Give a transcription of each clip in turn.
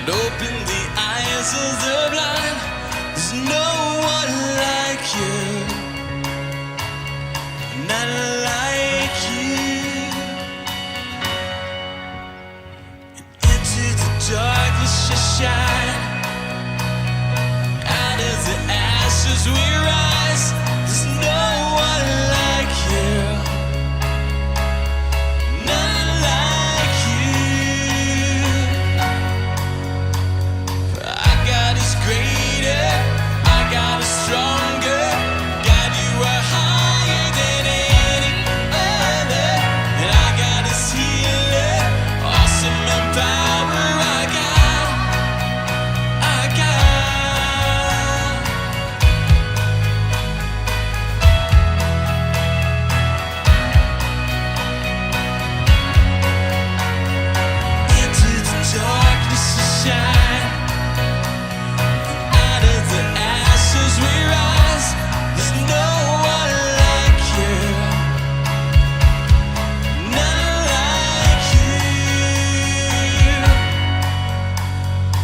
Open the eyes of the blind. There's no one like you, not like you. Into the darkness you shine. Out of the ashes we rise. There's no one like you, not like you. Our God is greater, our God is stronger. God, you are higher than any other. And our God is healer, awesome in power. Our God, our God. Into the darkness you shine. Out of the ashes we rise. There's no one like you, none like you.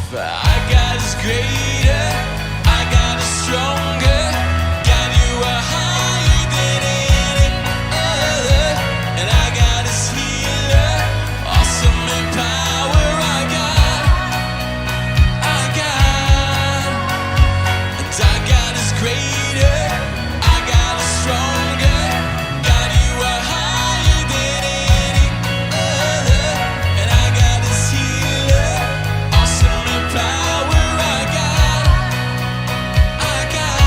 For our God is greater, our God is stronger. God, you are higher than any other. And our God is healer, awesome in power. Our God, our God. And our God is greater, our God is stronger. God, you are higher than any other. And our God is healer, awesome in power. Our God, our God.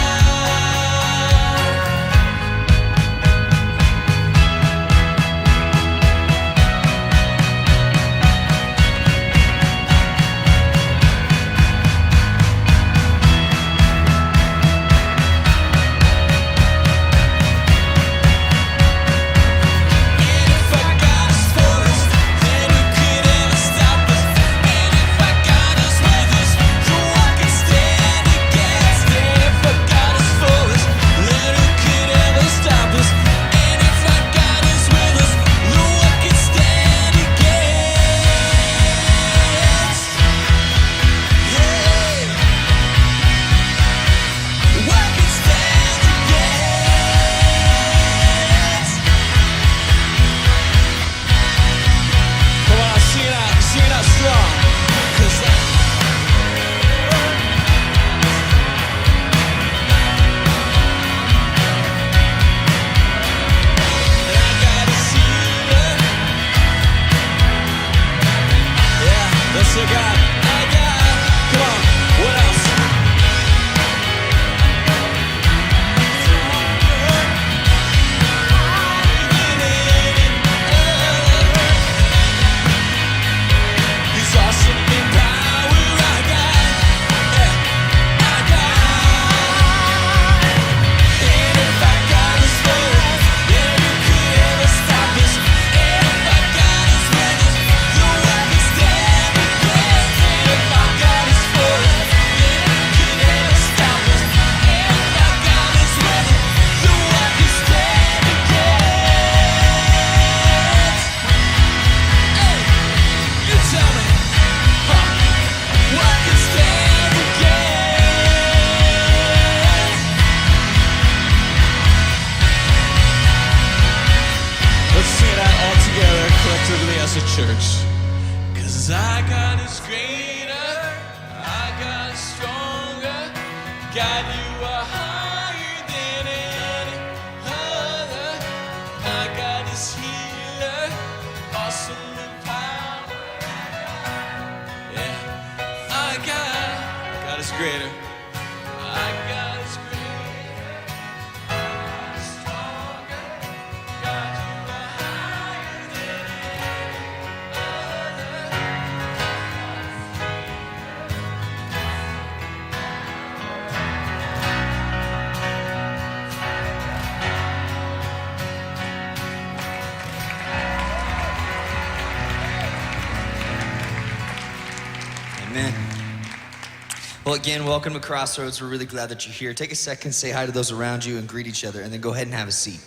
And if our God is for us, then who could ever stop us? And if our God is with us, then what can stand against? And if our God is for us, then who could ever stop us? And if our God is with us, then what can stand against? Yeah. What can stand against? Come on, sing it out strong. 'Cause and our God is healer. Yeah, that's our God. Our God. Come on, what else? He's awesome in power. Our God, yeah, our God. And if our God is for us, then who could ever stop us? And if our God is with us, then what can stand against? And if our God is for us, then who could ever stop us? And if our God is with us, then what can stand against? Hey, you tell me, huh? What can stand against? Let's sing it out all together collectively as a church. 'Cause our God is greater, our God is stronger. God, you are higher than any other. Our God is healer, awesome in power. Yeah, our God is greater. Our God is greater, our God is stronger. God, you are higher than any other. Amen. Well, again, welcome to Crossroads. We're really glad that you're here. Take a second, say hi to those around you, and greet each other, and then go ahead and have a seat.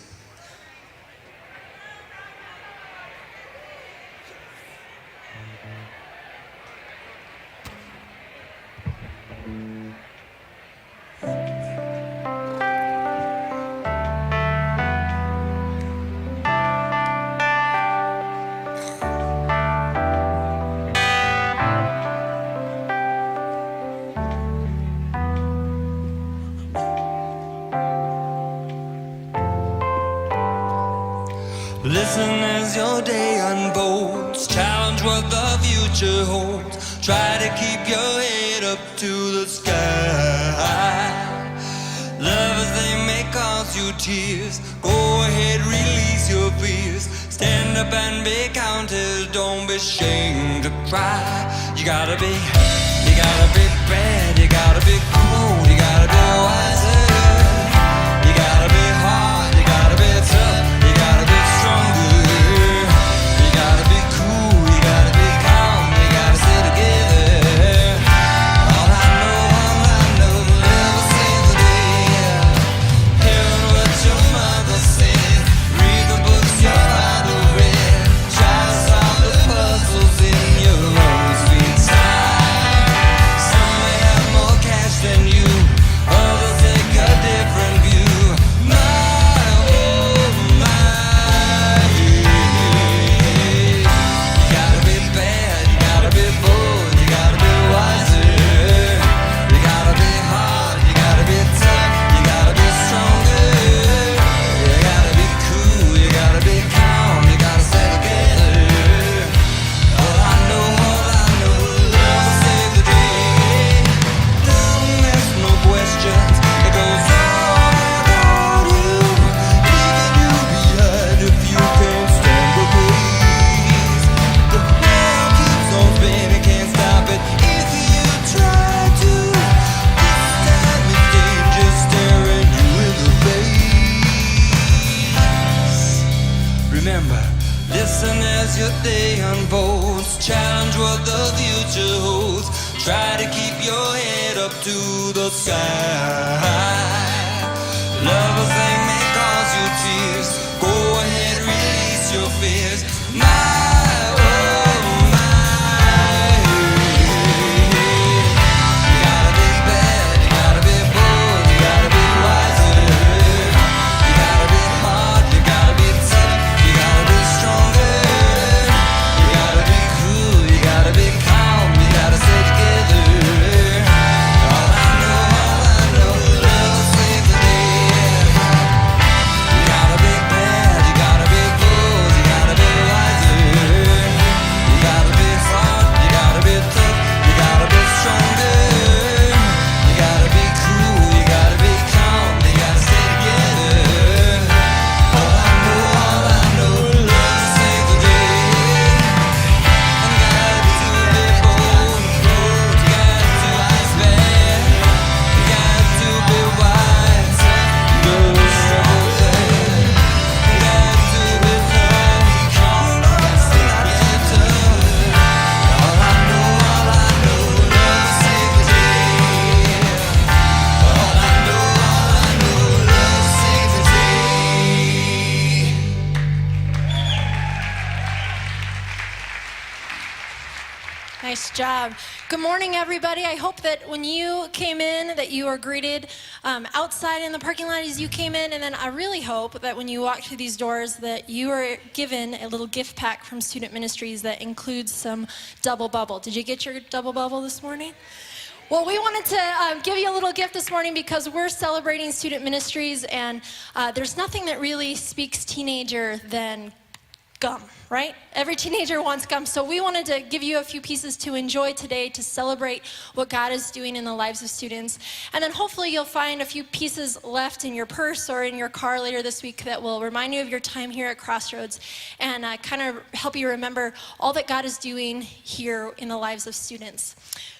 Listen as your day unfolds, challenge what the future holds. Try to keep your head up to the sky. Lovers, they may cause you tears. Go ahead, release your fears. Stand up and be counted, don't be ashamed to cry. You gotta be bad, you gotta be cool, you gotta be wiser. You gotta be hard, you gotta be tough, you gotta be stronger. You gotta be cool, you gotta be calm, you gotta stay together. All I know, never save the day. Hearing what your mother said, read the books your father read. Try to solve the puzzles in your own sweet time. Some may have more cash than you, others take a different view. My, oh my. You gotta be bad, you gotta be bold, you gotta be wiser. You gotta be hard, you gotta be tough, you gotta be stronger. You gotta be cool, you gotta be calm, you gotta stay together. All I know, love will save the day. Don't ask no questions, it goes all about you. Leaving you behind if you can't stand the breeze. The world keeps on spinning, can't stop it if you try to. This time it's danger staring you in the face. Remember, listen as your day unfolds. Challenge what the future holds. Try to keep your head up to the sky. Lovers, they may cause you tears. Go ahead, release your fears. My, oh my. You gotta be bad, you gotta be bold, you gotta be wiser. You gotta be hard, you gotta be tough, you gotta be stronger. You gotta be cool, you gotta be calm, you gotta stay together. All I know, love will save the day. You gotta be bad, you gotta be bold, you gotta be wiser. You gotta be hard, you gotta be tough, you gotta be stronger. You gotta be cool, you gotta be calm, you gotta stay together. All I know, love will save the day. And got to be bold, you got to ice bad, you got to be wise, no trouble there. You got to be calm, stay together. All I know, love will save the day. All I know, love will save the day. Nice job. Good morning, everybody. I hope that when you came in that you were greeted outside in the parking lot as you came in, and then I really hope that when you walk through these doors that you were given a little gift pack from Student Ministries that includes some Double Bubble. Did you get your Double Bubble this morning? Well, we wanted to give you a little gift this morning because we're celebrating Student Ministries, and there's nothing that really speaks teenager than gum, right? Every teenager wants gum. So we wanted to give you a few pieces to enjoy today to celebrate what God is doing in the lives of students. And then hopefully you'll find a few pieces left in your purse or in your car later this week that will remind you of your time here at Crossroads and kind of help you remember all that God is doing here in the lives of students.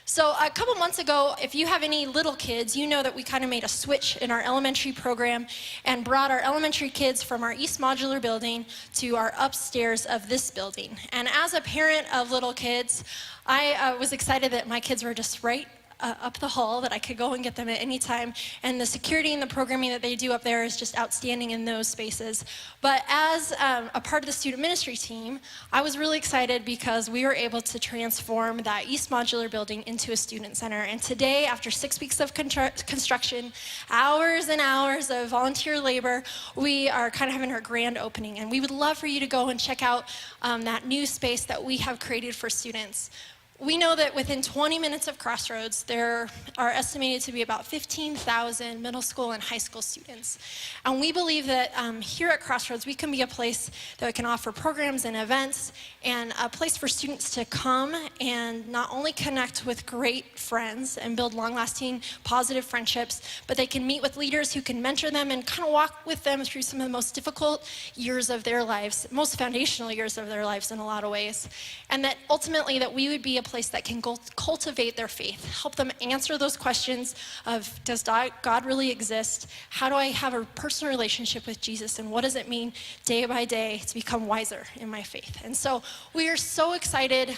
So a couple months ago, if you have any little kids, you know that we kind of made a switch in our elementary program and brought our elementary kids from our East Modular building to our upstairs of this building. And as a parent of little kids, I was excited that my kids were just right up the hall that I could go and get them at any time. And the security and the programming that they do up there is just outstanding in those spaces. But as a part of the student ministry team, I was really excited because we were able to transform that East Modular building into a student center. And today, after 6 weeks of construction, hours and hours of volunteer labor, we are kind of having our grand opening. And we would love for you to go and check out that new space that we have created for students. We know that within 20 minutes of Crossroads, there are estimated to be about 15,000 middle school and high school students. And we believe that here at Crossroads, we can be a place that can offer programs and events and a place for students to come and not only connect with great friends and build long-lasting positive friendships, but they can meet with leaders who can mentor them and kind of walk with them through some of the most difficult years of their lives, most foundational years of their lives in a lot of ways. And that ultimately that we would be a place that can cultivate their faith, help them answer those questions of, does God really exist? How do I have a personal relationship with Jesus? And what does it mean day by day to become wiser in my faith? And so we are so excited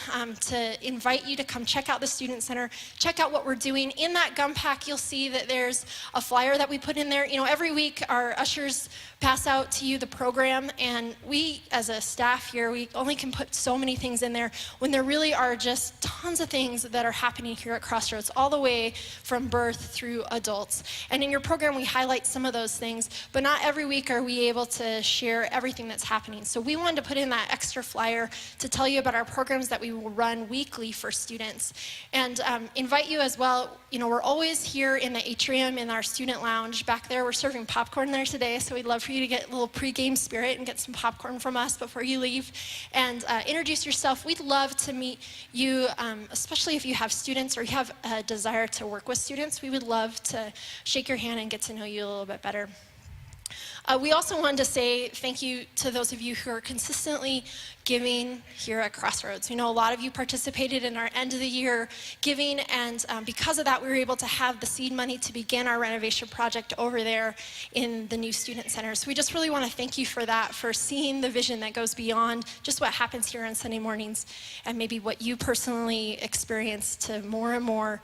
to invite you to come check out the Student Center, check out what we're doing. In that gum pack, you'll see that there's a flyer that we put in there. You know, every week our ushers pass out to you the program, and we as a staff here, we only can put so many things in there when there really are just tons of things that are happening here at Crossroads, all the way from birth through adults. And in your program, we highlight some of those things, but not every week are we able to share everything that's happening. So we wanted to put in that extra flyer to tell you about our programs that we will run weekly for students. And invite you as well, you know, we're always here in the atrium in our student lounge. Back there, we're serving popcorn there today, so we'd love for you to get a little pre-game spirit and get some popcorn from us before you leave. And introduce yourself. We'd love to meet you, especially if you have students or you have a desire to work with students. We would love to shake your hand and get to know you a little bit better. We also wanted to say thank you to those of you who are consistently giving here at Crossroads. We know a lot of you participated in our end of the year giving, and because of that, we were able to have the seed money to begin our renovation project over there in the new student center. So we just really want to thank you for that, for seeing the vision that goes beyond just what happens here on Sunday mornings and maybe what you personally experience to more and more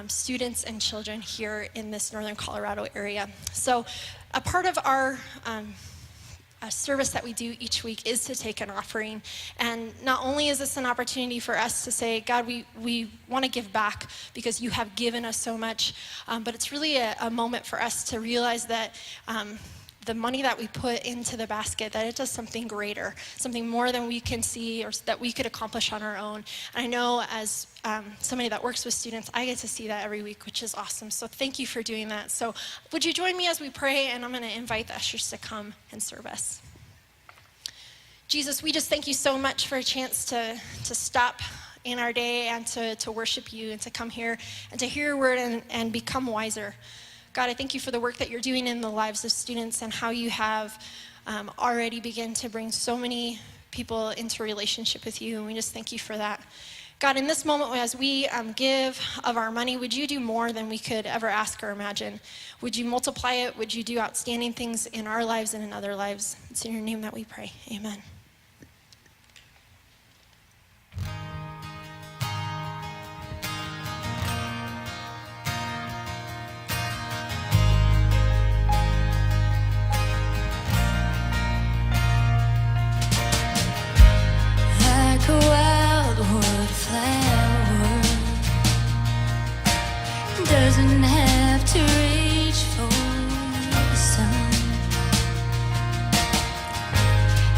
students and children here in this northern Colorado area. So a part of our service that we do each week is to take an offering. And not only is this an opportunity for us to say, God, we want to give back because you have given us so much, but it's really a moment for us to realize that the money that we put into the basket, that it does something greater, something more than we can see or that we could accomplish on our own. And I know as somebody that works with students, I get to see that every week, which is awesome. So thank you for doing that. So would you join me as we pray? And I'm going to invite the ushers to come and serve us. Jesus, we just thank you so much for a chance to stop in our day and to worship you and to come here and to hear your word and become wiser. God, I thank you for the work that you're doing in the lives of students and how you have already begun to bring so many people into relationship with you, and we just thank you for that. God, in this moment, as we give of our money, would you do more than we could ever ask or imagine? Would you multiply it? Would you do outstanding things in our lives and in other lives? It's in your name that we pray. Amen. Like a wildwood flower, doesn't have to reach for the sun.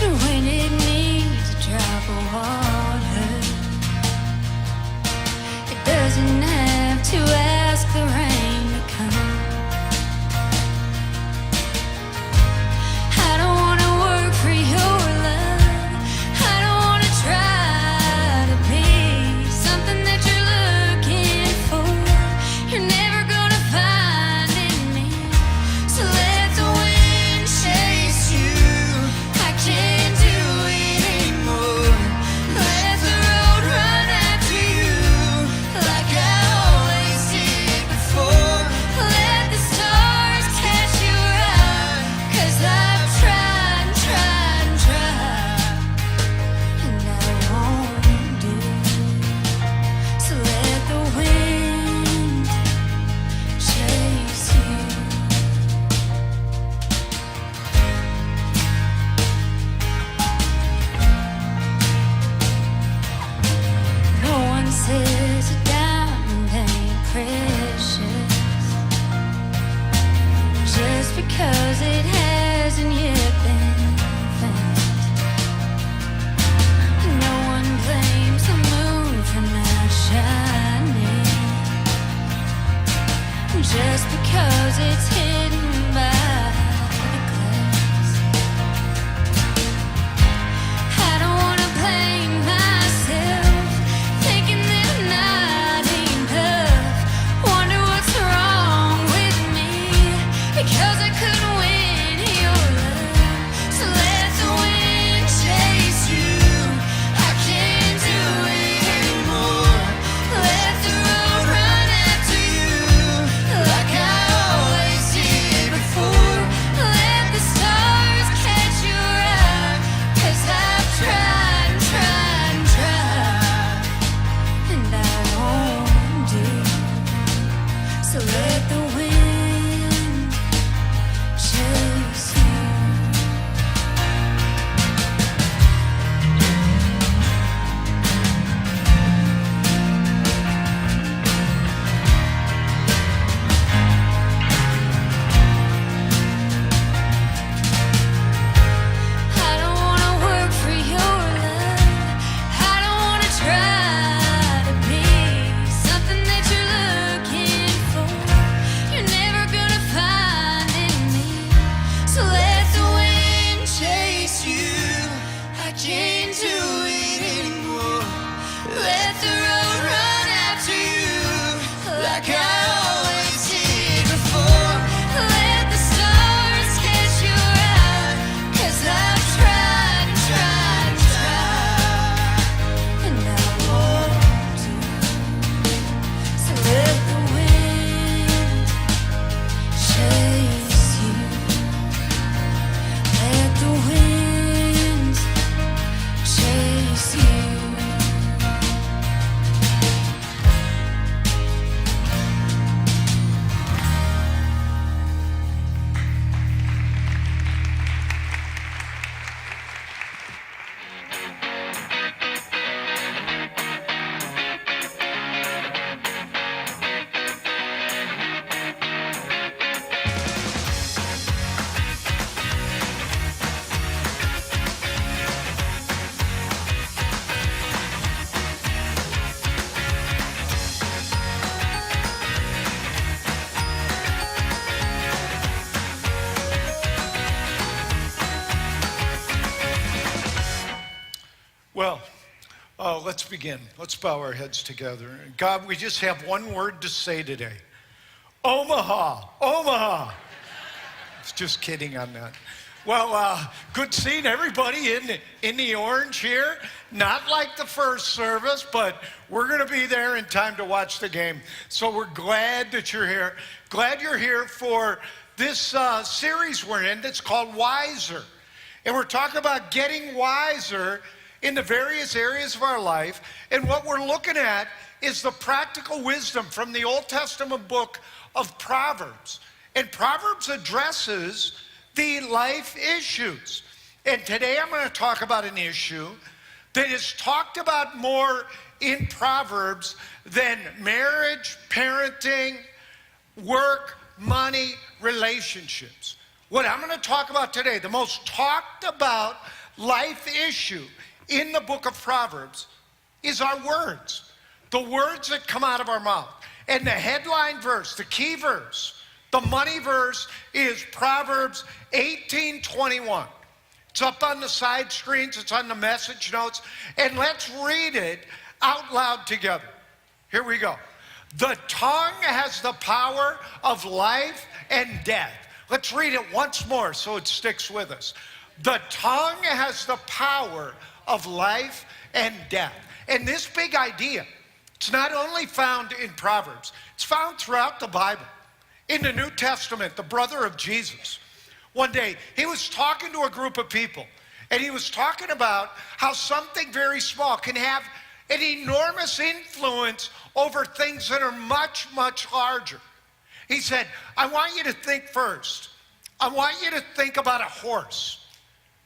And when it needs a drop of water, it doesn't have to ask the rain to come. I don't want to work for your love. I don't want to try to be something that you're looking for. You're never gonna just because it's hidden by the glass. I don't wanna blame myself, thinking that I'm not enough. Wonder what's wrong with me, because I couldn't win your love. So let the wind chase you. I can't do it anymore. Let the road run after you, like I always did before. Let the stars catch your eye, 'cause I've tried and tried and tried, and I won't do. So let the wind chase you. I don't wanna work for your love. I don't wanna try to be something that you're looking for. You're never gonna find in me. So let the wind chase you. I can't do it anymore. Let the road run after you, like I always did before. Let the stars catch your eye, 'cause I've tried and tried and tried, and I won't do. So let the wind chase you. Let the wind chase you. Well, let's begin. Let's bow our heads together. God, we just have one word to say today. Omaha, Omaha. Just kidding on that. Well, good seeing everybody in the orange here. Not like the first service, but we're going to be there in time to watch the game. So we're glad that you're here. Glad you're here for this series we're in that's called Wiser. And we're talking about getting wiser in the various areas of our life. And what we're looking at is the practical wisdom from the Old Testament book of Proverbs. And Proverbs addresses the life issues. And today I'm going to talk about an issue that is talked about more in Proverbs than marriage, parenting, work, money, relationships. What I'm going to talk about today, the most talked about life issue in the book of Proverbs, is our words. The words that come out of our mouth. And the headline verse, the key verse, the money verse is Proverbs 18:21. It's up on the side screens, it's on the message notes, and let's read it out loud together. Here we go. The tongue has the power of life and death. Let's read it once more so it sticks with us. The tongue has the power of life and death. And this big idea, it's not only found in Proverbs, it's found throughout the Bible. In the New Testament, the brother of Jesus, one day, he was talking to a group of people, and he was talking about how something very small can have an enormous influence over things that are much, much larger. He said, I want you to think first. I want you to think about a horse.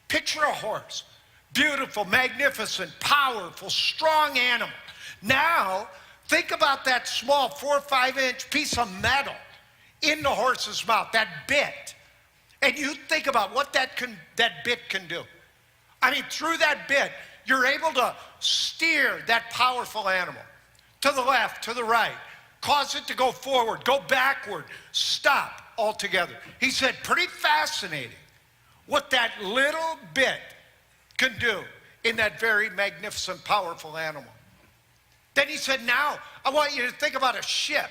Picture a horse. Beautiful, magnificent, powerful, strong animal. Now, think about that small 4 or 5 inch piece of metal in the horse's mouth, that bit. And you think about what that bit can do. I mean, through that bit, you're able to steer that powerful animal to the left, to the right, cause it to go forward, go backward, stop altogether. He said, pretty fascinating what that little bit can do in that very magnificent, powerful animal. Then he said, now I want you to think about a ship,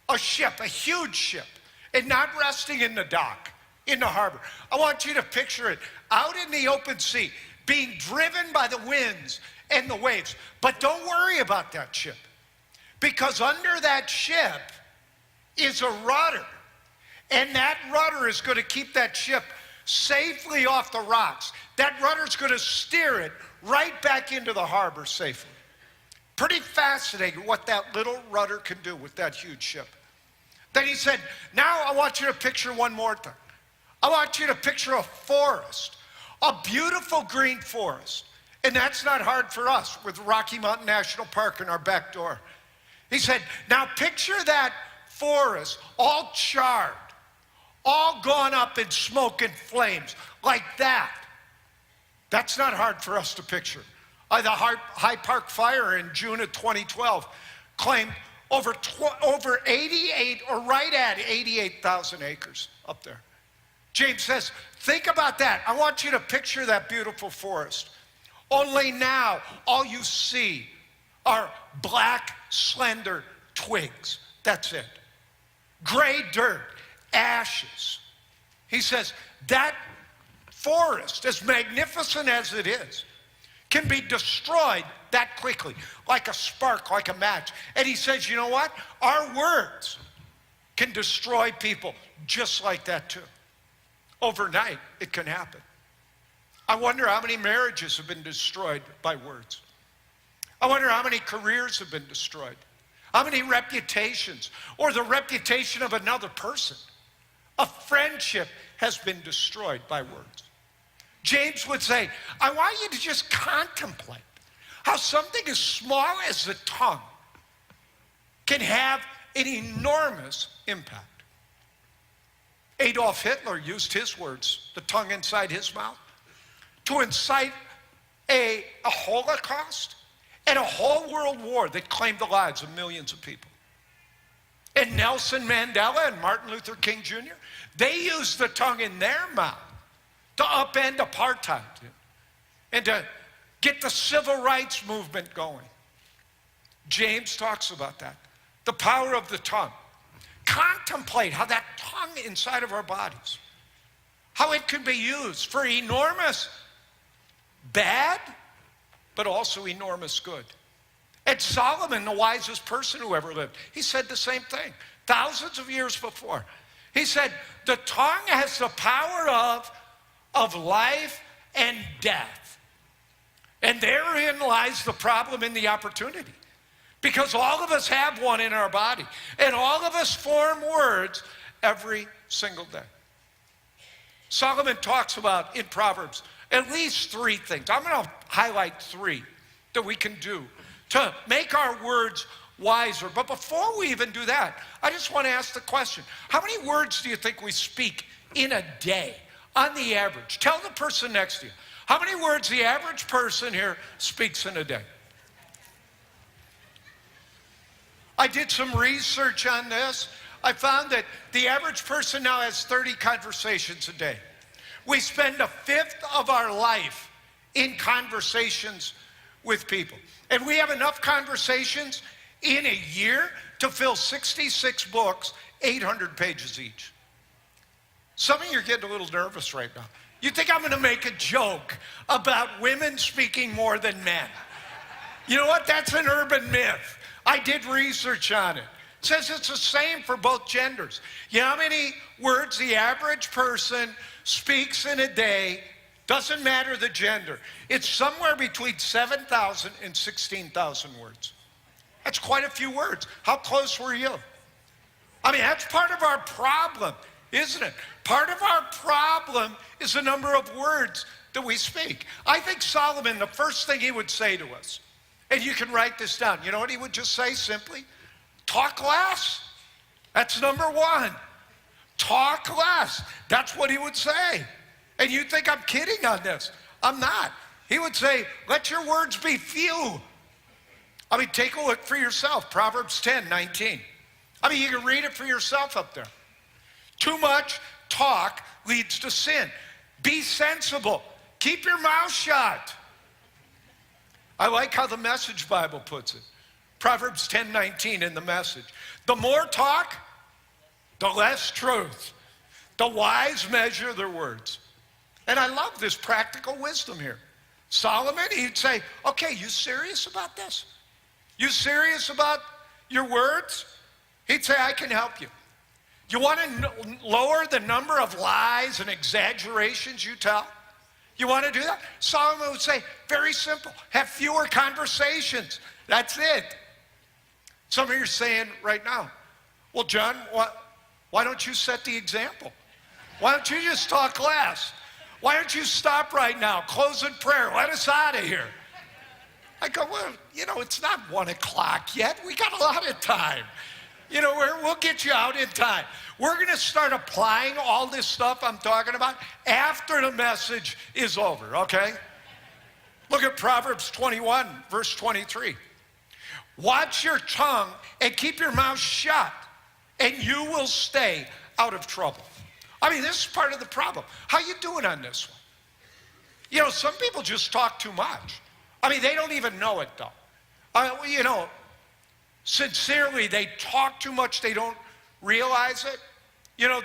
a huge ship, and not resting in the dock, in the harbor. I want you to picture it out in the open sea, being driven by the winds and the waves. But don't worry about that ship, because under that ship is a rudder, and that rudder is going to keep that ship safely off the rocks. That rudder is going to steer it right back into the harbor safely. Pretty fascinating what that little rudder can do with that huge ship. Then he said, now I want you to picture one more thing. I want you to picture a forest, a beautiful green forest. And that's not hard for us with Rocky Mountain National Park in our back door. He said, now picture that forest all charred, all gone up in smoke and flames like that. That's not hard for us to picture. The High Park fire in June of 2012 claimed over 88, or right at 88,000 acres up there. James says, think about that. I want you to picture that beautiful forest. Only now all you see are black, slender twigs. That's it. Gray dirt, ashes. He says, that forest, as magnificent as it is, can be destroyed that quickly, like a spark, like a match. And he says, you know what? Our words can destroy people just like that too. Overnight, it can happen. I wonder how many marriages have been destroyed by words. I wonder how many careers have been destroyed. How many reputations, or the reputation of another person. A friendship has been destroyed by words. James would say, I want you to just contemplate how something as small as the tongue can have an enormous impact. Adolf Hitler used his words, the tongue inside his mouth, to incite a Holocaust and a whole world war that claimed the lives of millions of people. And Nelson Mandela and Martin Luther King Jr., they used the tongue in their mouth to upend apartheid and to get the civil rights movement going. James talks about that, the power of the tongue. Contemplate how that tongue inside of our bodies, how it can be used for enormous bad, but also enormous good. And Solomon, the wisest person who ever lived, he said the same thing thousands of years before. He said, the tongue has the power of life and death. And therein lies the problem and the opportunity. Because all of us have one in our body. And all of us form words every single day. Solomon talks about, in Proverbs, at least three things. I'm going to highlight three that we can do to make our words wiser. But before we even do that, I just want to ask the question, how many words do you think we speak in a day, on the average? Tell the person next to you, how many words the average person here speaks in a day? I did some research on this. I found that the average person now has 30 conversations a day. We spend a fifth of our life in conversations with people. And we have enough conversations in a year to fill 66 books, 800 pages each. Some of you are getting a little nervous right now. You think I'm going to make a joke about women speaking more than men. You know what? That's an urban myth. I did research on it. It says it's the same for both genders. You know how many words the average person speaks in a day? Doesn't matter the gender. It's somewhere between 7,000 and 16,000 words. That's quite a few words. How close were you? I mean, that's part of our problem, isn't it? Part of our problem is the number of words that we speak. I think Solomon, the first thing he would say to us, and you can write this down, you know what he would just say simply? Talk less. That's number one. Talk less. That's what he would say. And you think I'm kidding on this. I'm not. He would say, let your words be few. I mean, take a look for yourself. Proverbs 10:19. I mean, you can read it for yourself up there. Too much talk leads to sin. Be sensible. Keep your mouth shut. I like how the Message Bible puts it. Proverbs 10:19 in the Message. The more talk, the less truth. The wise measure their words. And I love this practical wisdom here. Solomon, he'd say, okay, you serious about this? You serious about your words? He'd say, I can help you. You want to lower the number of lies and exaggerations you tell? You want to do that? Solomon would say, very simple, have fewer conversations. That's it. Some of you are saying right now, well, John, why don't you set the example? Why don't you just talk less? Why don't you stop right now? Close in prayer. Let us out of here. I go, well, it's not 1 o'clock yet. We got a lot of time. We'll get you out in time. We're going to start applying all this stuff I'm talking about after the message is over, okay? Look at Proverbs 21, verse 23. Watch your tongue and keep your mouth shut, and you will stay out of trouble. I mean, this is part of the problem. How you doing on this one? Some people just talk too much. I mean, they don't even know it, though. Sincerely, they talk too much. They don't realize it.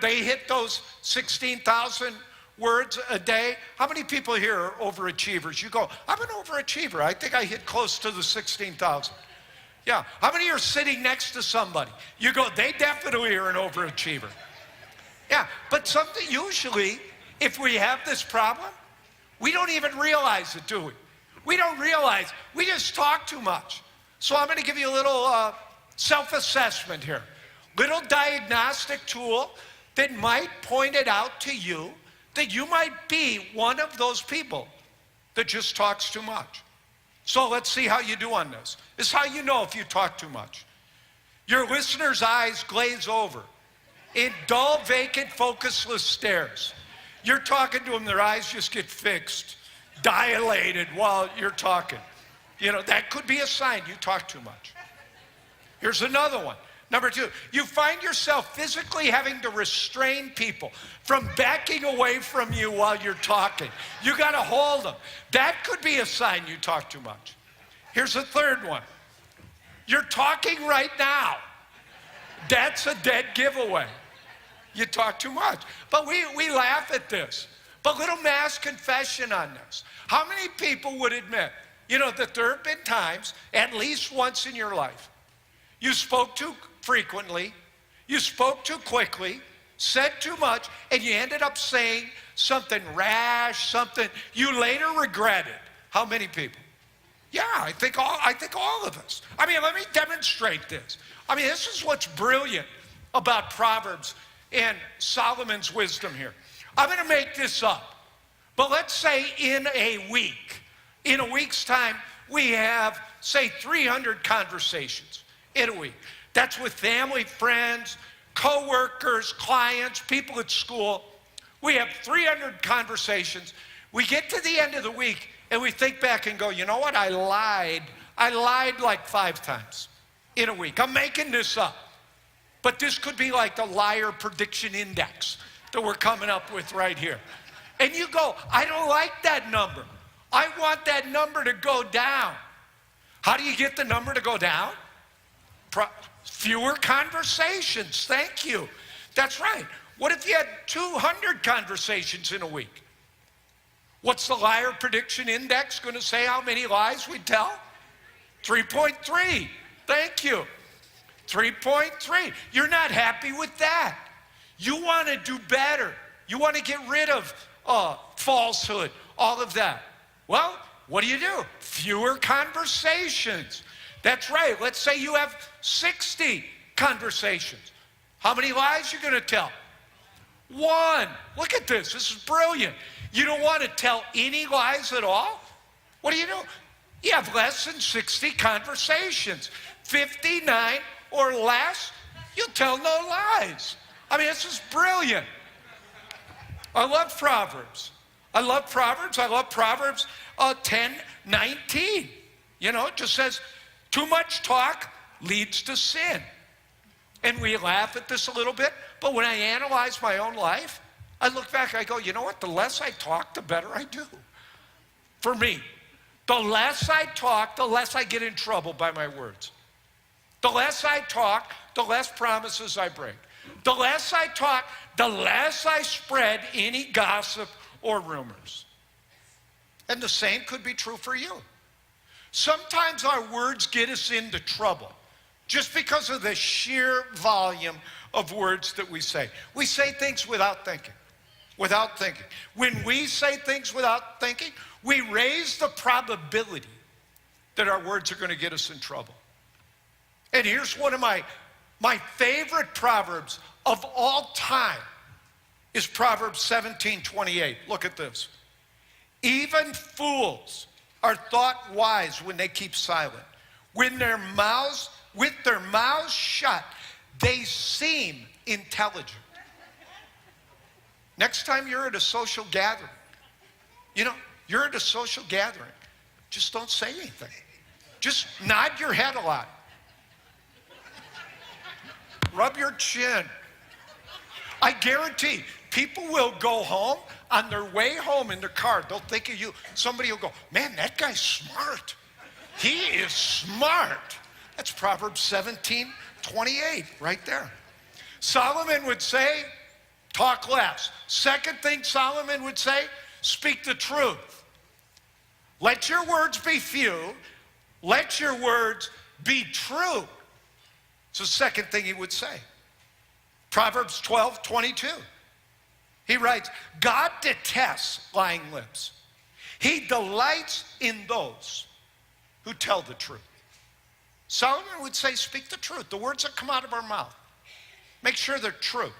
They hit those 16,000 words a day. How many people here are overachievers? You go, I'm an overachiever. I think I hit close to the 16,000. Yeah. How many are sitting next to somebody? You go, they definitely are an overachiever. Yeah, but usually, if we have this problem, we don't even realize it, do we? We don't realize, we just talk too much. So I'm going to give you a little self-assessment here. Little diagnostic tool that might point it out to you that you might be one of those people that just talks too much. So let's see how you do on this. This is how you know if you talk too much. Your listener's eyes glaze over in dull, vacant, focusless stares. You're talking to them, their eyes just get fixed, dilated while you're talking. That could be a sign you talk too much. Here's another one. Number 2, you find yourself physically having to restrain people from backing away from you while you're talking. You got to hold them. That could be a sign you talk too much. Here's a third one. You're talking right now. That's a dead giveaway. You talk too much. But we laugh at this. But little mass confession on this. How many people would admit, that there have been times, at least once in your life, you spoke too frequently, you spoke too quickly, said too much, and you ended up saying something rash, something you later regretted. How many people? Yeah, I think all of us. I mean, let me demonstrate this. I mean, this is what's brilliant about Proverbs and Solomon's wisdom here. I'm going to make this up, but let's say in a week's time, we have, say, 300 conversations in a week. That's with family, friends, co-workers, clients, people at school. We have 300 conversations. We get to the end of the week, and we think back and go, you know what? I lied. I lied like 5 times in a week. I'm making this up. But this could be like the liar prediction index that we're coming up with right here. And you go, I don't like that number. I want that number to go down. How do you get the number to go down? Fewer conversations. Thank you. That's right. What if you had 200 conversations in a week? What's the liar prediction index going to say how many lies we tell? 3.3. Thank you. 3.3. You're not happy with that. You want to do better. You want to get rid of falsehood, all of that. Well, what do? Fewer conversations. That's right. Let's say you have 60 conversations. How many lies are you going to tell? 1. Look at this. This is brilliant. You don't want to tell any lies at all? What do? You have less than 60 conversations. 59 or less, you tell no lies. I mean, this is brilliant. I love Proverbs. I love Proverbs 10:19. It just says, too much talk leads to sin. And we laugh at this a little bit, but when I analyze my own life, I look back, I go, you know what? The less I talk, the better I do. For me, the less I talk, the less I get in trouble by my words. The less I talk, the less promises I break. The less I talk, the less I spread any gossip or rumors. And the same could be true for you. Sometimes our words get us into trouble just because of the sheer volume of words that we say. We say things without thinking. Without thinking. When we say things without thinking, we raise the probability that our words are going to get us in trouble. And here's one of my favorite proverbs of all time is Proverbs 17:28. Look at this. Even fools are thought wise when they keep silent. With their mouths shut, they seem intelligent. Next time you're at a social gathering, you're at a social gathering, just don't say anything. Just nod your head a lot. Rub your chin. I guarantee people will go home, on their way home in their car, they'll think of you. Somebody will go, man, that guy's smart. He is smart. That's Proverbs 17:28 right there. Solomon would say, talk less. Second thing Solomon would say, speak the truth. Let your words be few. Let your words be true. It's the second thing he would say. Proverbs 12:22. He writes, God detests lying lips. He delights in those who tell the truth. Solomon would say, speak the truth. The words that come out of our mouth, make sure they're true.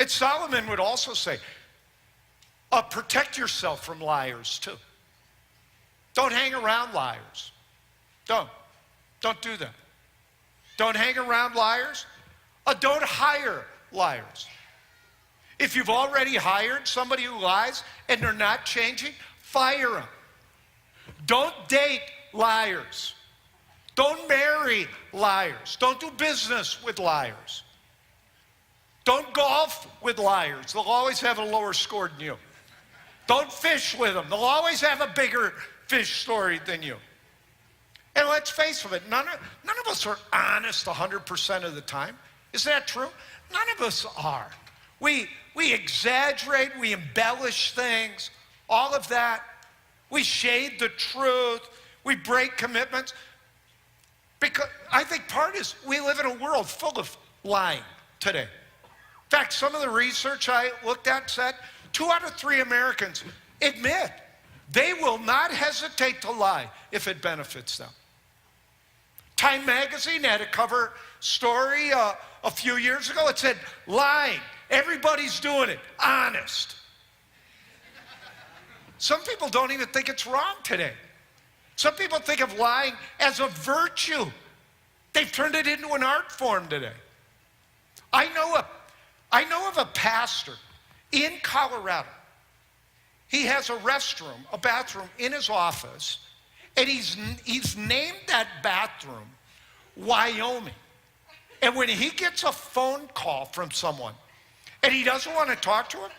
And Solomon would also say, protect yourself from liars too. Don't hang around liars. Don't do that. Don't hang around liars. Don't hire liars. If you've already hired somebody who lies and they're not changing, fire them. Don't date liars. Don't marry liars. Don't do business with liars. Don't golf with liars. They'll always have a lower score than you. Don't fish with them. They'll always have a bigger fish story than you. And let's face it, none of us are honest 100% of the time. Is that true? None of us are. We exaggerate, we embellish things, all of that. We shade the truth, we break commitments. Because I think part is we live in a world full of lying today. In fact, some of the research I looked at said 2 out of 3 Americans admit they will not hesitate to lie if it benefits them. Time magazine had a cover story a few years ago. It said, lying. Everybody's doing it. Honest. Some people don't even think it's wrong today. Some people think of lying as a virtue. They've turned it into an art form today. I know of a pastor in Colorado. He has a restroom, a bathroom in his office, and he's named that bathroom Wyoming. And when he gets a phone call from someone and he doesn't want to talk to him,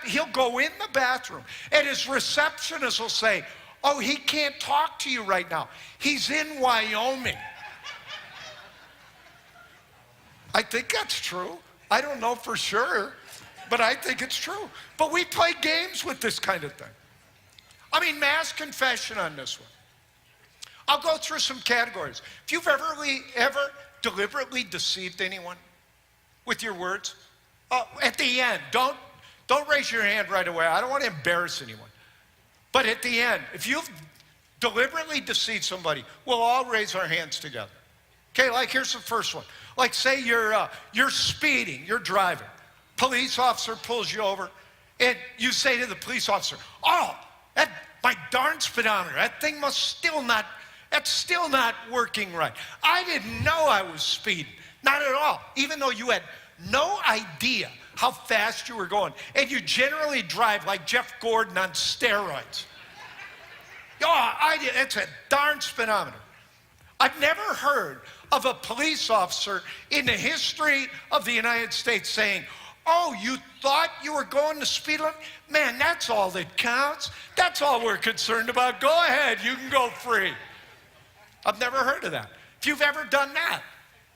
he'll go in the bathroom and his receptionist will say, oh, he can't talk to you right now. He's in Wyoming. I think that's true. I don't know for sure, but I think it's true. But we play games with this kind of thing. I mean, mass confession on this one. I'll go through some categories. If you've ever deliberately deceived anyone with your words, at the end, don't raise your hand right away. I don't want to embarrass anyone. But at the end, if you've deliberately deceived somebody, we'll all raise our hands together. Okay, like here's the first one. Like say you're speeding, you're driving. Police officer pulls you over, and you say to the police officer, oh, my darn speedometer, that thing that's still not working right. I didn't know I was speeding. Not at all. Even though you had no idea how fast you were going. And you generally drive like Jeff Gordon on steroids. It's a darn speedometer. I've never heard of a police officer in the history of the United States saying, oh, you thought you were going the speed limit? Man, that's all that counts. That's all we're concerned about. Go ahead, you can go free. I've never heard of that. If you've ever done that,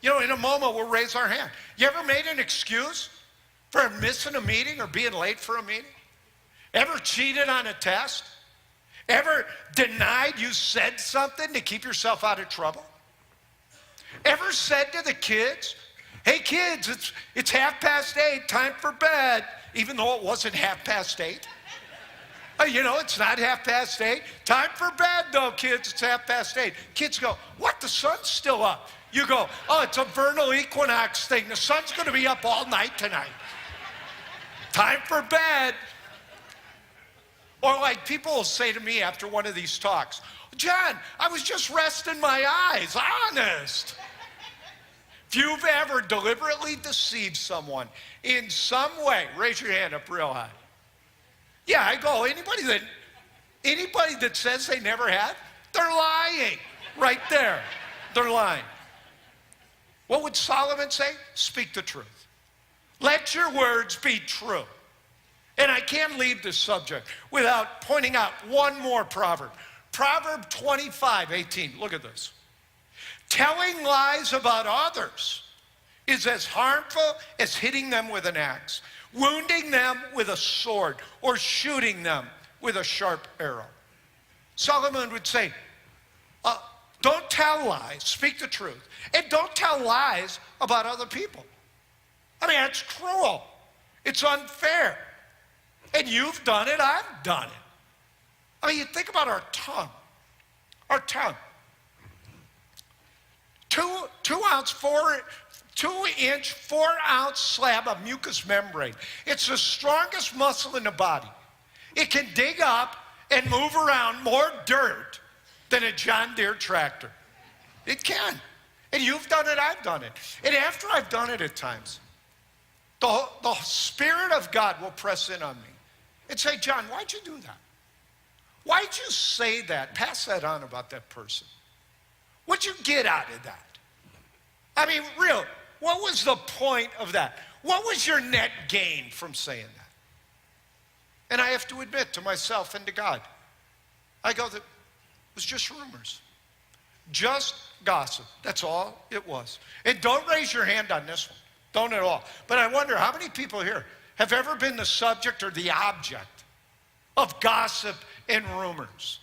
you know, in a moment we'll raise our hand. You ever made an excuse for missing a meeting or being late for a meeting? Ever cheated on a test? Ever denied you said something to keep yourself out of trouble? Ever said to the kids, hey kids, it's 8:30, time for bed, even though it wasn't 8:30? You know, it's not 8:30. Time for bed though, kids, it's 8:30. Kids go, what, the sun's still up? You go, oh, it's a vernal equinox thing. The sun's gonna be up all night tonight. Time for bed. Or like people will say to me after one of these talks, John, I was just resting my eyes, honest. If you've ever deliberately deceived someone in some way, raise your hand up real high. Yeah, I go, anybody that says they never have, they're lying right there. They're lying. What would Solomon say? Speak the truth. Let your words be true. And I can't leave this subject without pointing out one more proverb. Proverb 25:18. Look at this. Telling lies about others is as harmful as hitting them with an axe, wounding them with a sword, or shooting them with a sharp arrow. Solomon would say, don't tell lies, speak the truth. And don't tell lies about other people. I mean, it's cruel. It's unfair. And you've done it, I've done it. I mean, you think about our tongue. Our tongue. 2-inch, 4-ounce slab of mucous membrane. It's the strongest muscle in the body. It can dig up and move around more dirt than a John Deere tractor. It can. And you've done it, I've done it. And after I've done it at times, the Spirit of God will press in on me and say, John, why'd you do that? Why'd you say that? Pass that on about that person. What'd you get out of that? I mean, real, what was the point of that? What was your net gain from saying that? And I have to admit to myself and to God, I go, that was just rumors. Just gossip. That's all it was. And don't raise your hand on this one. Don't at all. But I wonder how many people here have ever been the subject or the object of gossip and rumors?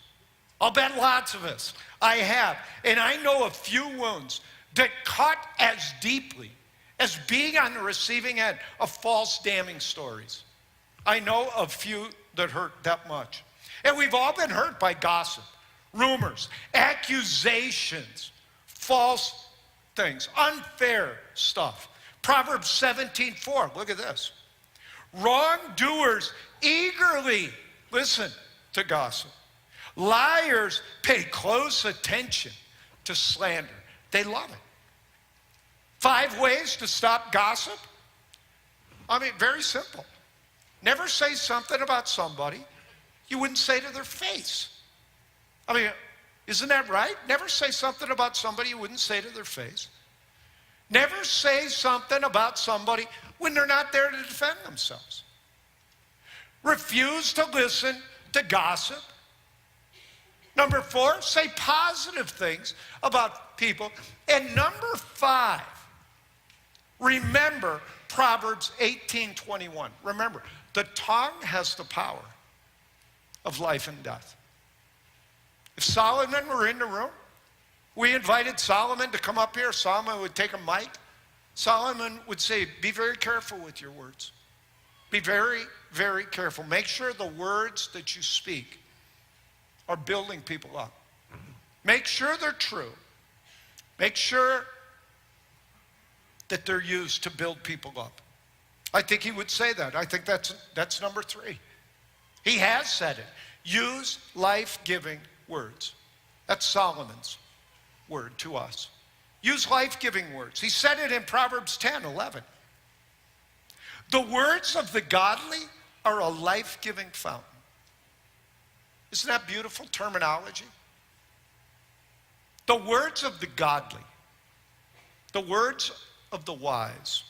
I'll bet lots of us. I have. And I know a few wounds that cut as deeply as being on the receiving end of false damning stories. I know a few that hurt that much. And we've all been hurt by gossip, rumors, accusations, false things, unfair stuff. Proverbs 17:4, look at this. Wrongdoers eagerly listen to gossip. Liars pay close attention to slander. They love it. 5 ways to stop gossip. I mean, very simple. Never say something about somebody you wouldn't say to their face. I mean, isn't that right? Never say something about somebody you wouldn't say to their face. Never say something about somebody when they're not there to defend themselves. Refuse to listen to gossip. Number 4, say positive things about people. And number 5, remember Proverbs 18:21. Remember, the tongue has the power of life and death. If Solomon were in the room, we invited Solomon to come up here. Solomon would take a mic. Solomon would say, be very careful with your words. Be very, very careful. Make sure the words that you speak are building people up. Make sure they're true. Make sure that they're used to build people up. I think he would say that. I think that's number 3. He has said it. Use life-giving words. That's Solomon's word to us. Use life-giving words. He said it in Proverbs 10:11. The words of the godly are a life-giving fountain. Isn't that beautiful terminology? The words of the godly The words of the wise,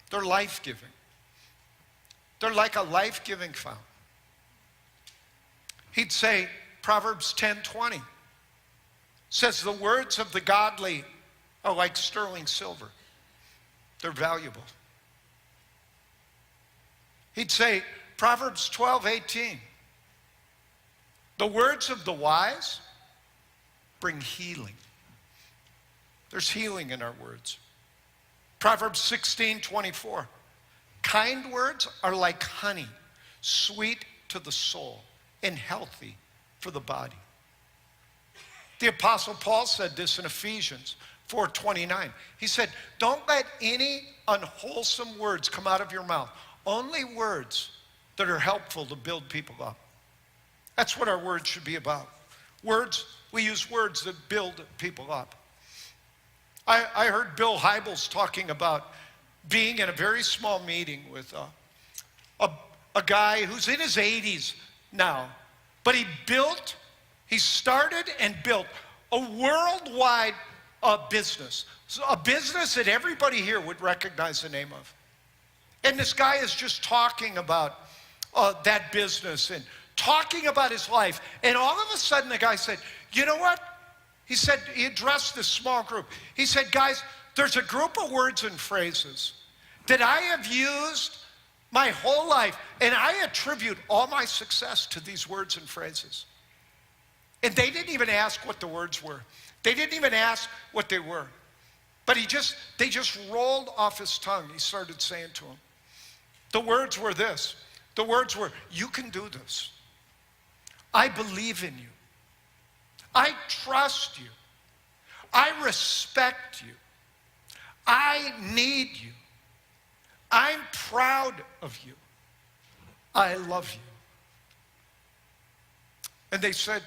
they're life-giving. They're like a life-giving fountain. He'd say, Proverbs 10:20 says, the words of the godly are like sterling silver. They're valuable. He'd say, Proverbs 12:18, the words of the wise bring healing. There's healing in our words. Proverbs 16:24, kind words are like honey, sweet to the soul and healthy for the body. The Apostle Paul said this in Ephesians 4:29. He said, don't let any unwholesome words come out of your mouth. Only words that are helpful to build people up. That's what our words should be about. We use words that build people up. I heard Bill Hybels talking about being in a very small meeting with a guy who's in his 80s now, but he started and built a worldwide business. So a business that everybody here would recognize the name of. And this guy is just talking about that business and talking about his life. And all of a sudden the guy said, you know what? He said, he addressed this small group. He said, guys, there's a group of words and phrases that I have used my whole life, and I attribute all my success to these words and phrases. And they didn't even ask what the words were. They didn't even ask what they were. But they just rolled off his tongue. He started saying to them. The words were this. The words were, you can do this. I believe in you. I trust you. I respect you. I need you. I'm proud of you. I love you. And he said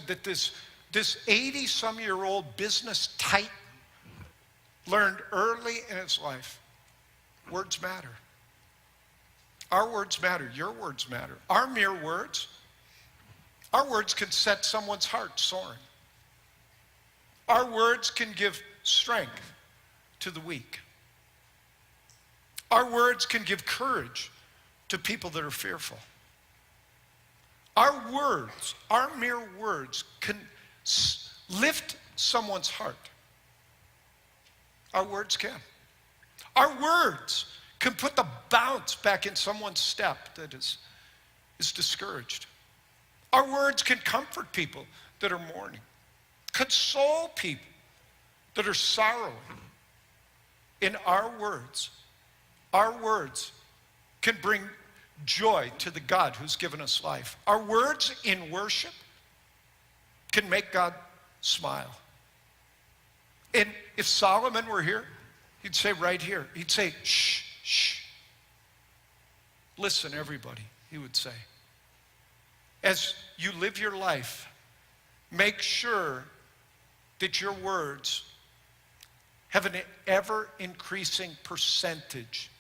that this 80-some-year-old business titan learned early in his life, words matter. Our words matter. Your words matter. Our mere words, our words can set someone's heart soaring. Our words can give strength to the weak. Our words can give courage to people that are fearful. Our words, our mere words, can lift someone's heart. Our words can. Our words can put the bounce back in someone's step that is discouraged. Our words can comfort people that are mourning, console people that are sorrowing. In our words can bring joy to the God who's given us life. Our words in worship can make God smile. And if Solomon were here, he'd say right here, he'd say, shh, shh. Listen, everybody, he would say. As you live your life, make sure that your words have an ever-increasing percentage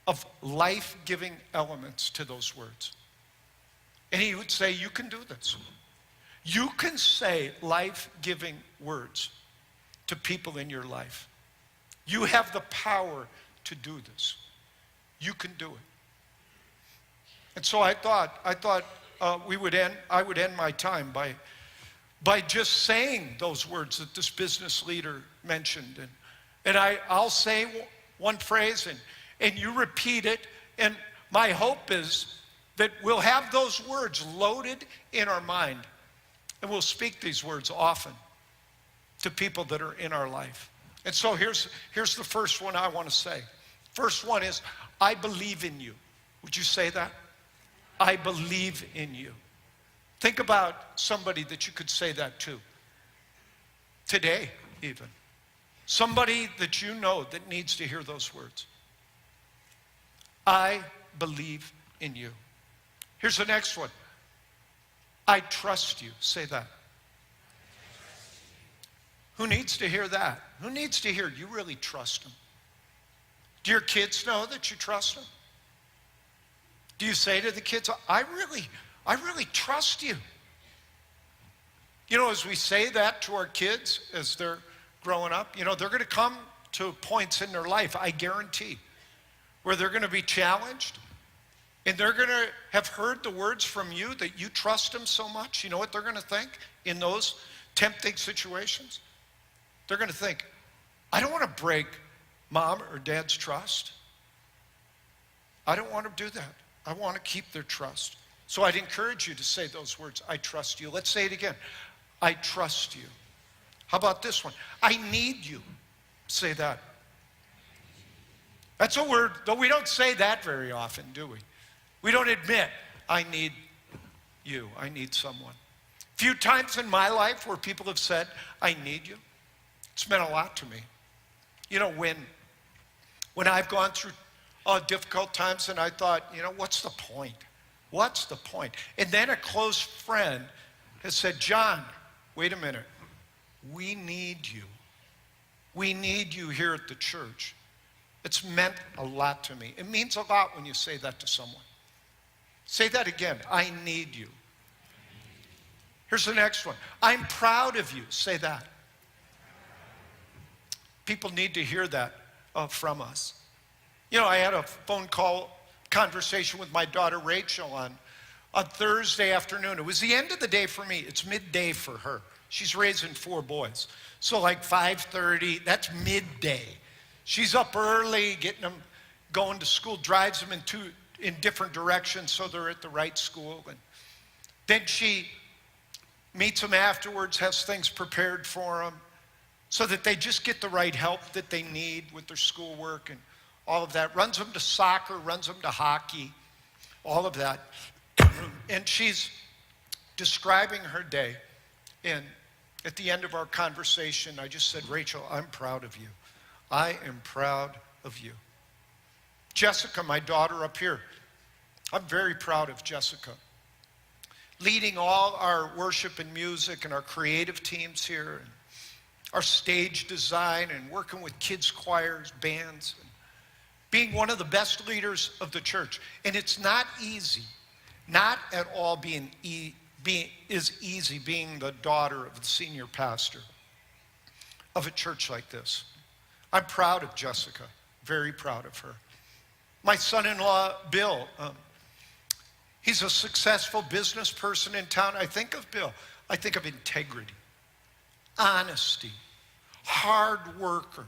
of life-giving elements to those words. And he would say, you can do this. You can say life-giving words to people in your life. You have the power to do this. You can do it. And so I thought I would end my time by just saying those words that this business leader mentioned. And I'll say one phrase and you repeat it. And my hope is that we'll have those words loaded in our mind. And we'll speak these words often to people that are in our life. And so here's the first one I want to say. First one is, I believe in you. Would you say that? I believe in you. Think about somebody that you could say that to. Today, even. Somebody that you know that needs to hear those words. I believe in you. Here's the next one. I trust you. Say that. Who needs to hear that? Who needs to hear you really trust them? Do your kids know that you trust them? Do you say to the kids, I really trust you? You know, as we say that to our kids as they're growing up, you know, they're going to come to points in their life, I guarantee, where they're going to be challenged and they're going to have heard the words from you that you trust them so much. You know what they're going to think in those tempting situations? They're going to think, I don't want to break mom or dad's trust. I don't want to do that. I want to keep their trust. So I'd encourage you to say those words, I trust you. Let's say it again. I trust you. How about this one? I need you. Say that. That's a word, though we don't say that very often, do we? We don't admit, I need you. I need someone. Few times in my life where people have said, I need you. It's meant a lot to me. You know, when I've gone through difficult times and I thought, you know, what's the point? What's the point? And then a close friend has said, John, wait a minute. We need you. We need you here at the church. It's meant a lot to me. It means a lot when you say that to someone. Say that again. I need you. Here's the next one. I'm proud of you. Say that. People need to hear that from us. You know, I had a phone call conversation with my daughter Rachel on Thursday afternoon. It was the end of the day for me. It's midday for her. She's raising 4 boys. So like 5:30, that's midday. She's up early, getting them going to school, drives them in different directions so they're at the right school. And then she meets them afterwards, has things prepared for them so that they just get the right help that they need with their schoolwork and all of that. Runs them to soccer, runs them to hockey, all of that. And she's describing her day. And at the end of our conversation, I just said, Rachel, I'm proud of you. I am proud of you. Jessica, my daughter up here, I'm very proud of Jessica. Leading all our worship and music and our creative teams here, and our stage design and working with kids' choirs, bands, and being one of the best leaders of the church. And it's not easy, not at all being easy being the daughter of the senior pastor of a church like this. I'm proud of Jessica, very proud of her. My son-in-law, Bill, he's a successful business person in town. I think of Bill, I think of integrity, honesty, hard worker.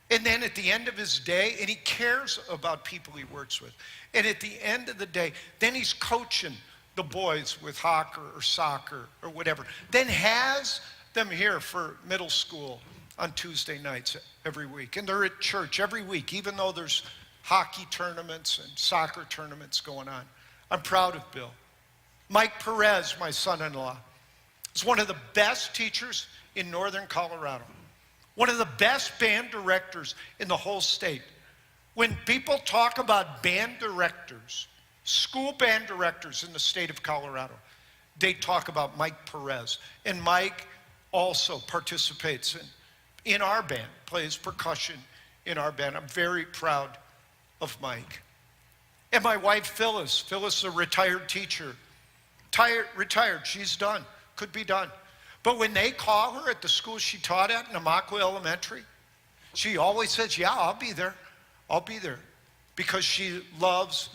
And then at the end of his day, and he cares about people he works with. And at the end of the day, then he's coaching the boys with hockey or soccer or whatever. Then has them here for middle school on Tuesday nights every week. And they're at church every week, even though there's hockey tournaments and soccer tournaments going on. I'm proud of Bill. Mike Perez, my son-in-law, is one of the best teachers in northern Colorado. One of the best band directors in the whole state. When people talk about band directors, school band directors in the state of Colorado, they talk about Mike Perez. And Mike also participates in our band, plays percussion in our band. I'm very proud of Mike. And my wife, Phyllis is a retired teacher. Retired, she's done, could be done. But when they call her at the school she taught at, Namaqua Elementary, she always says, yeah, I'll be there. I'll be there. Because she loves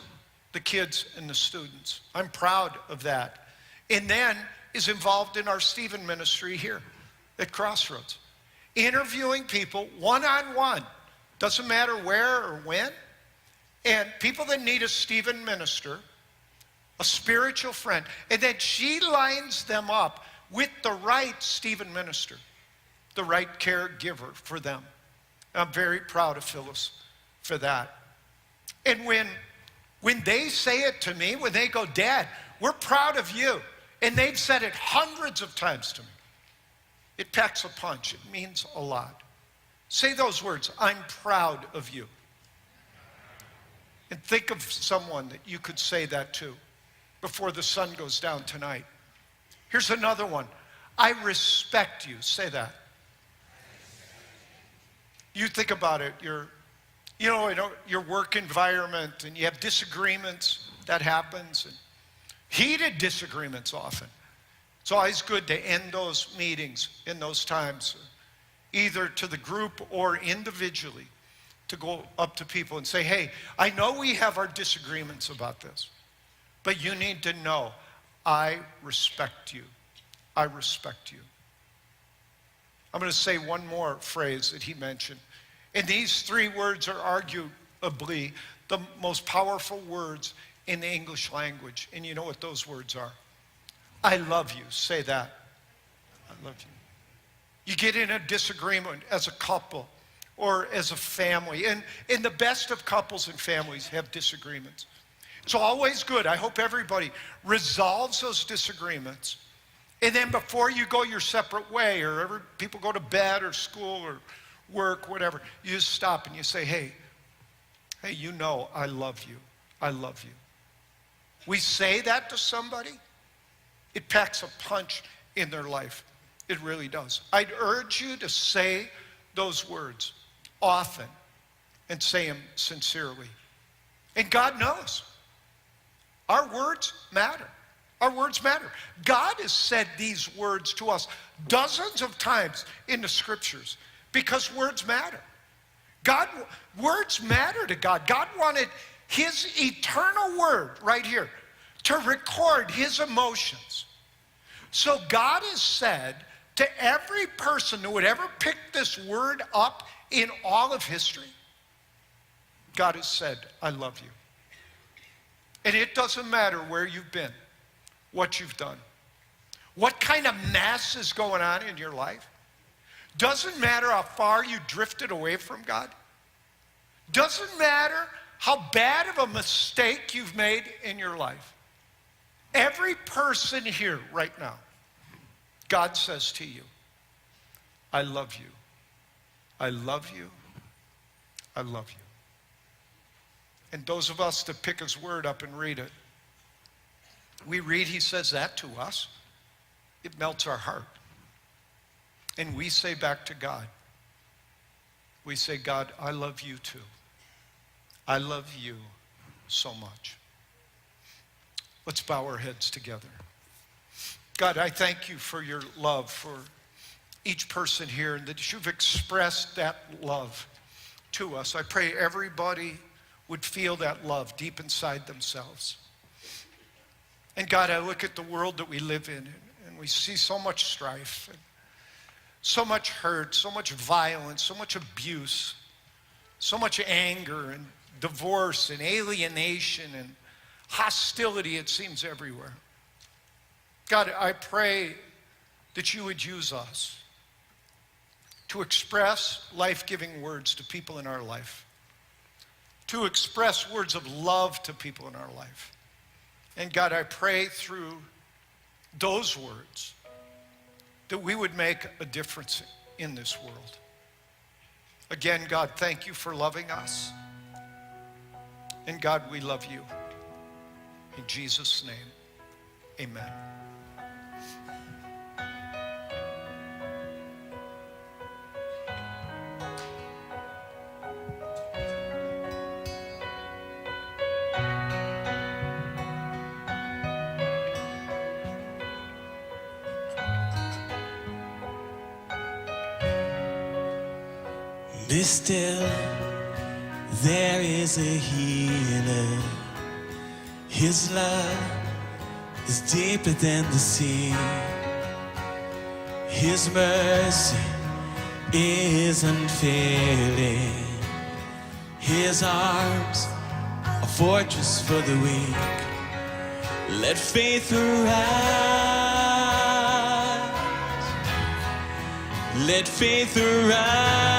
the kids and the students. I'm proud of that. And then is involved in our Stephen ministry here at Crossroads. Interviewing people one-on-one. Doesn't matter where or when. And people that need a Stephen minister, a spiritual friend. And then she lines them up with the right Stephen minister, the right caregiver for them. I'm very proud of Phyllis for that. And when they say it to me, when they go, Dad, we're proud of you, and they've said it hundreds of times to me, it packs a punch. It means a lot. Say those words, I'm proud of you. And think of someone that you could say that to before the sun goes down tonight. Here's another one. I respect you. Say that. You think about it. Your work environment, and you have disagreements. That happens. And heated disagreements often. It's always good to end those meetings in those times either to the group or individually, to go up to people and say, hey, I know we have our disagreements about this, but you need to know I respect you. I respect you. I'm going to say one more phrase that he mentioned. And these 3 words are arguably the most powerful words in the English language. And you know what those words are? I love you. Say that. I love you. You get in a disagreement as a couple or as a family. And the best of couples and families have disagreements. It's always good. I hope everybody resolves those disagreements. And then before you go your separate way, or people go to bed or school or work, whatever, you just stop and you say, hey, you know I love you. I love you. We say that to somebody, it packs a punch in their life. It really does. I'd urge you to say those words often and say them sincerely. And God knows. Our words matter. Our words matter. God has said these words to us dozens of times in the scriptures because words matter. Words matter to God. God wanted his eternal word right here to record his emotions. So God has said to every person who would ever pick this word up in all of history, God has said, I love you. And it doesn't matter where you've been, what you've done, what kind of mess is going on in your life. Doesn't matter how far you drifted away from God. Doesn't matter how bad of a mistake you've made in your life. Every person here right now, God says to you, I love you. I love you. I love you. And those of us that pick his word up and read it, we read he says that to us. It melts our heart. And we say back to God, we say, God, I love you too. I love you so much. Let's bow our heads together. God, I thank you for your love for each person here and that you've expressed that love to us. I pray everybody would feel that love deep inside themselves. And God, I look at the world that we live in and we see so much strife and so much hurt, so much violence, so much abuse, so much anger and divorce and alienation and hostility, it seems, everywhere. God, I pray that you would use us to express life-giving words to people in our life, to express words of love to people in our life. And God, I pray through those words that we would make a difference in this world. Again, God, thank you for loving us. And God, we love you. In Jesus' name, amen. Be still, there is a healer. His love is deeper than the sea. His mercy is unfailing. His arms a fortress for the weak. Let faith arise. Let faith arise.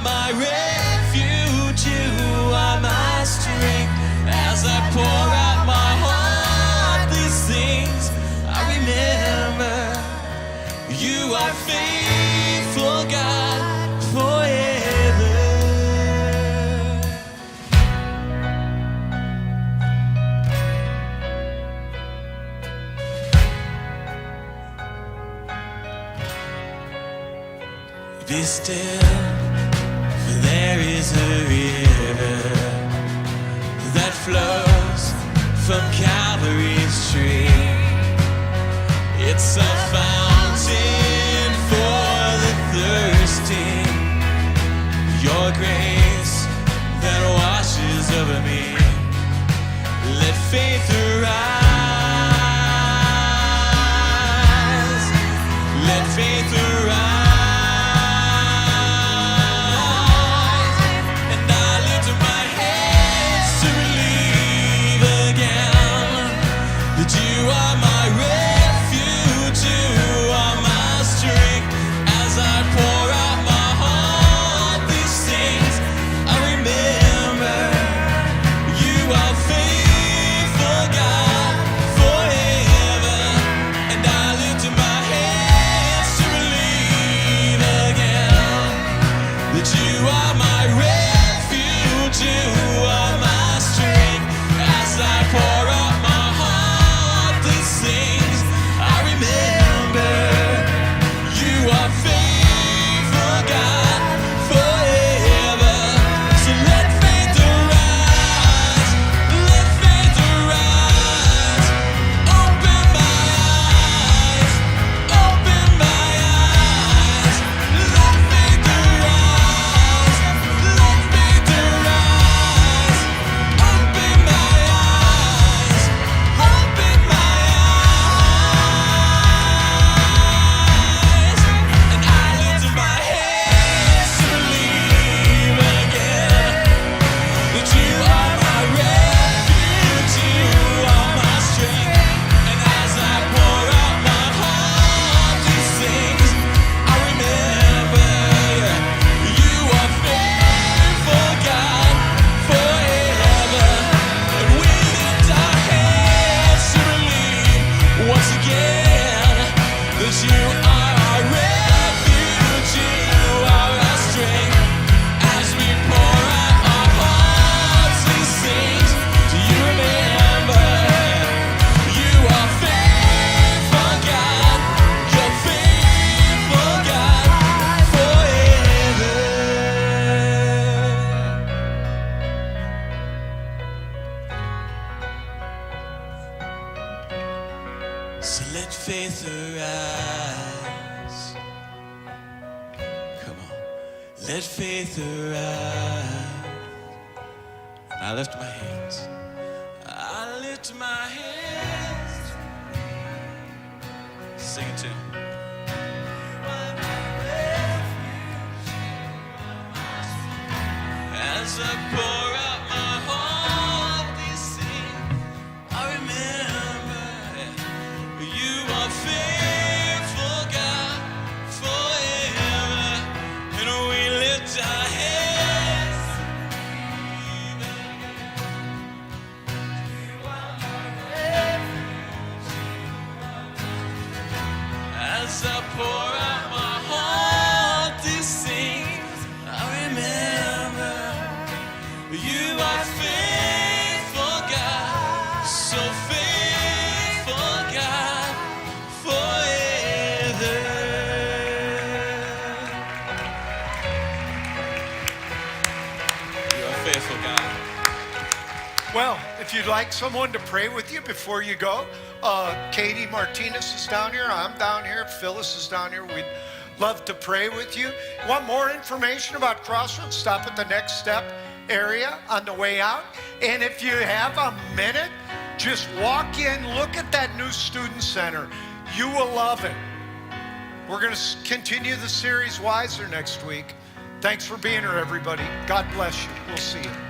My refuge, you are my strength. As I pour out my heart, these things I remember. You are faithful, God, forever. Be still. There is a river that flows from Calvary's tree. It's a fountain for the thirsty. Your grace that washes over me. Let faith arise. Let faith arise. And I lift my hands to believe again that you are my refuge, you are my strength. As I pour out my heart, these things I remember. You are faithful, God, forever. And I lift my hands to believe again that you are my refuge, you are my strength. As I pour out my heart, these things I remember. You are faithful, God, forever. So let faith arise, let faith arise. Open my eyes, open my eyes. Let faith arise, let faith arise. Open my eyes, open my eyes. And I lift my hands to believe again that you are my refuge, you are my strength. And as I pour out my heart, these things I remember. You are faithful, God, forever. And we lift our hands to believe once again that you are our refuge, you are our strength. As we pour out our hearts, these things do you remember? You are faithful, God, you're faithful, God, forever. So let faith arise. Come on. Let faith arise. And I lift my hands. I lift my hands. Sing it to him. As I pour out my heart, these things I remember. You are faithful, God, forever. And we lift our hands. As I pour out my heart, these things I remember. You are faithful, God, so faithful, God, forever. You are faithful, God. Well, if you'd like someone to pray with you before you go, Katie Martinez is down here. I'm down here. Phyllis is down here. We'd love to pray with you. Want more information about Crossroads? Stop at the Next Step area on the way out. And if you have a minute, just walk in, look at that new student center. You will love it. We're going to continue the series Wiser next week. Thanks for being here, everybody. God bless you. We'll see you.